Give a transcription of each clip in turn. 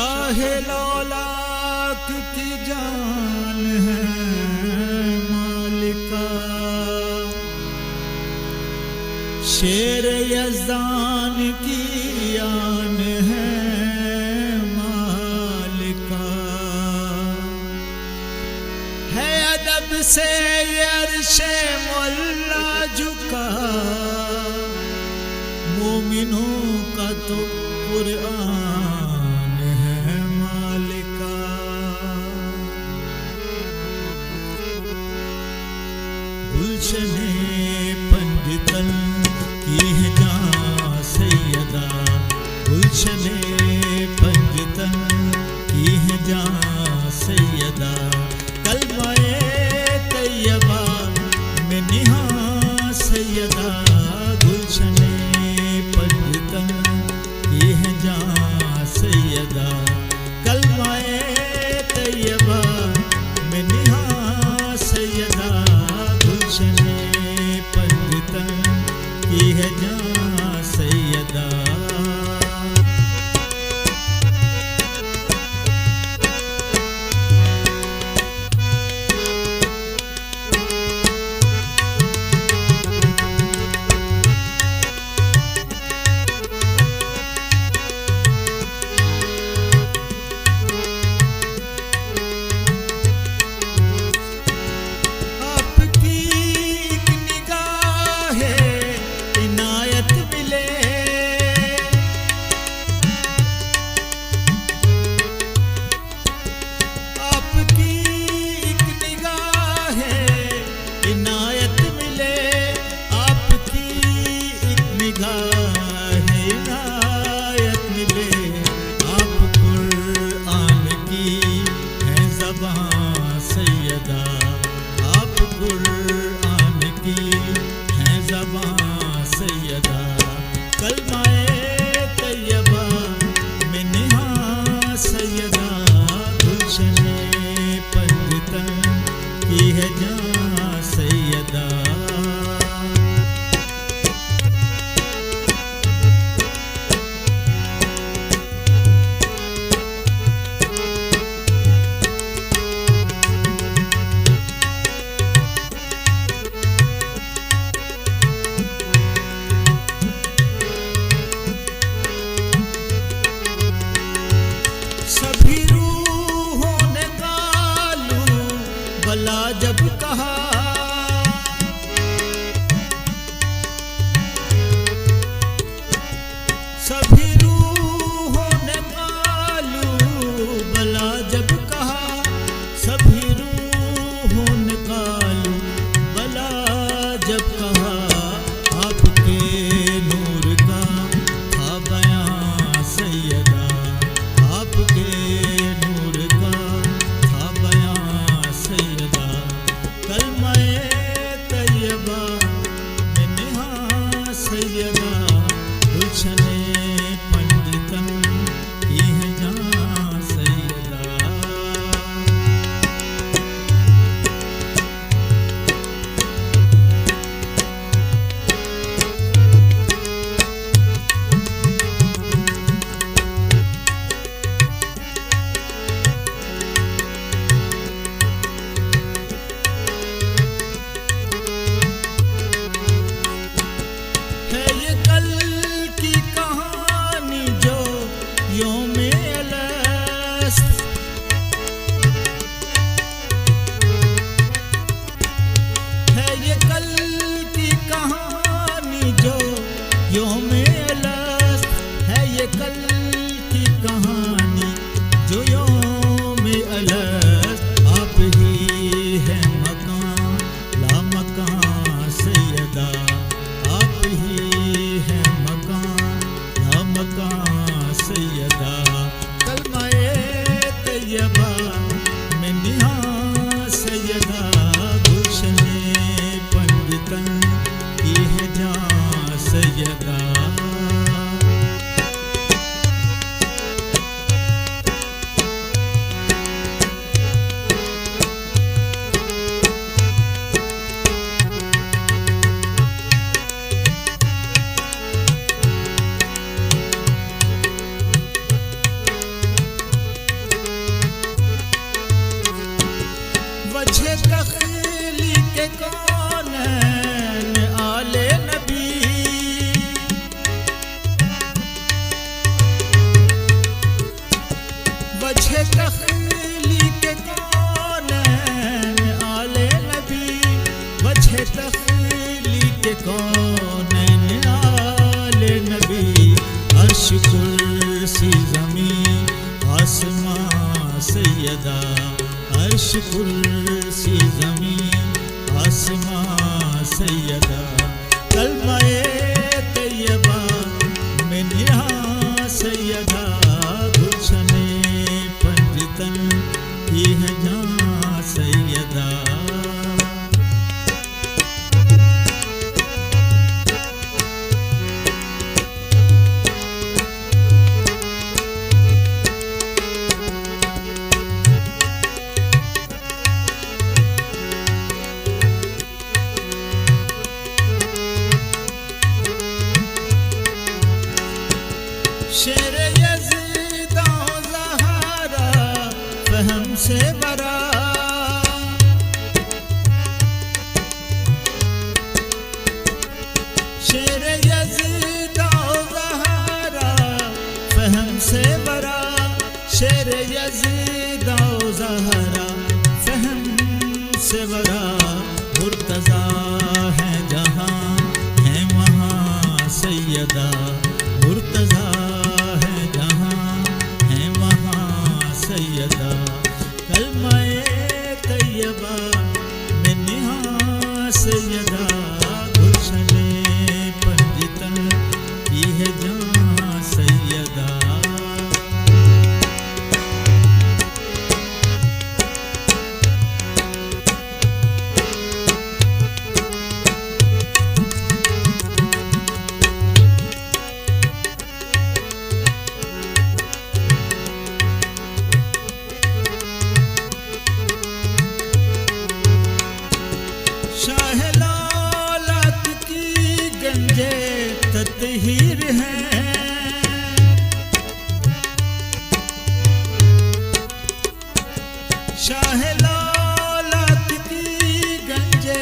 शाहे लौलाक की जान है मालिका, शेर यज़दान की आन है मालिका। है अदब से ये अर्शे मुअल्ला झुका, मोमिनों का तो कुरआन है मालिका। गुलशने पंडितन की है जां सैयदा, गुलशने पंडितन की है जां सैयदा। कलमाए तैयबा में निहा सैयदा, गुलशने पंडितन की है जां सैयदा। कलमाए तैयबा में निहा सैयदा, गुलशने पंडितन की है जां सैयदा। जब कहा सभी रूहों ने कालू बला, जब कहा सभी रूहों ने कालू बला, जब कहा आपके नूर का था बयां सैयदा, आपके नूर का था बयां सैयदा। कलमाए तैयबा में निहा सैयदा, गुलशने पंडितन की है जां सैयदा। तख्लीक कौनैन आले नबी, वजह तख्लीक कौनैन आले नबी, वजह तख्लीक कौनैन आले नबी। अर्श कुर्सी ज़मीं आसमां सैयदा, अर्श कुर्सी ज़मीं आसमां सैयदा, कलमाए तैयबा में निहा सैयदा, गुलशने पंजतन की है जहाँ सैयदा। शेर यज़ीद औ ज़हरा फ़हम से बरा, शेर यज़ीद औ ज़हरा फ़हम से बरा, शेर यज़ीद औ ज़हरा फ़हम से बरा। मुर्तज़ा है जहाँ है वहाँ सैयदा, मुर्तज़ा सैयदा, कलमाए तैयबा में निहा सैयदा, गुलशने पंजतन की है जहाँ सैयदा। शाह लौलत की गंजे तत्हीर है, शाह लौलत की गंजे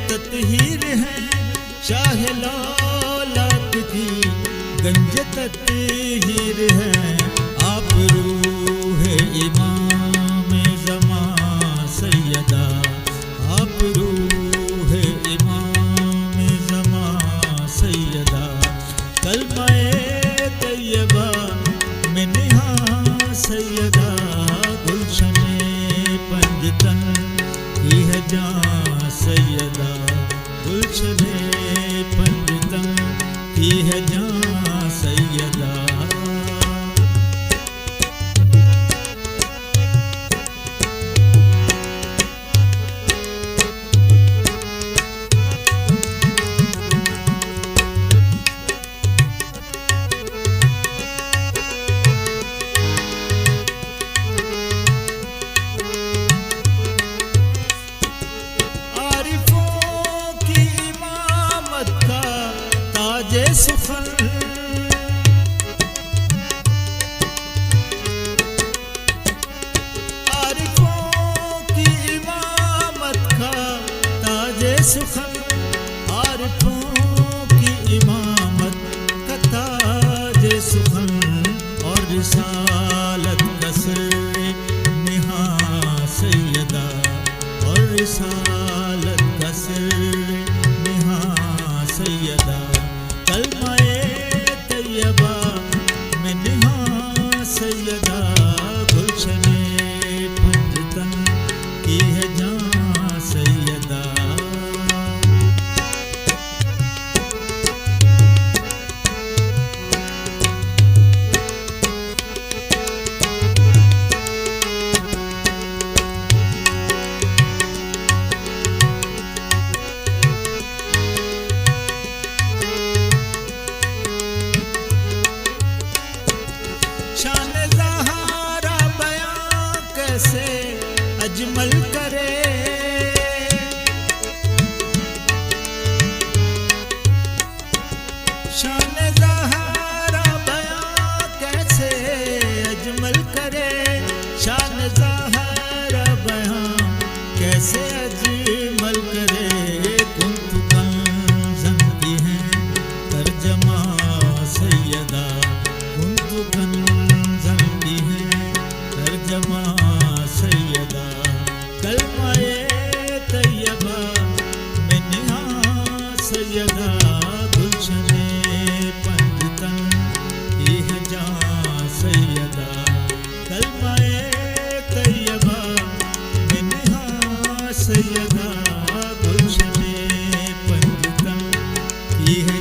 तत्हीर है, शाह लौलत की गंज तत्हीर है। आप रूह इमाम ज़मां सैयदा, आप रूह इमाम ज़मां सैयदा, कलमाए तैयबा में निहा सैयदा, गुलशने पंजतन की है जहाँ सैयदा, गुलशने पंजतन की है जहाँ सैयदा। सुफल आरिफों की इमामत का ताजे सुफल, आरिफों की इमामत का ताजे सुफल, और रिसालत का सिर निहा सैयदा, और रिसालत का सिर निहा सैयदा, कलमाए तैयबा में निहा सैयदा, गुलशने पंजतन की है जहाँ सैयदा। से अजमल करे, शान ज़हरा बयां कैसे अजमल करे, शान ज़हरा बयां कैसे जमा सैयदा कलमाए तैयबा मिन्हा सैयदा गुलशने पंडितन इह जा सैयदा कलमाए तैयबा मिन्हा सैयदा गुलशने पंडितन इह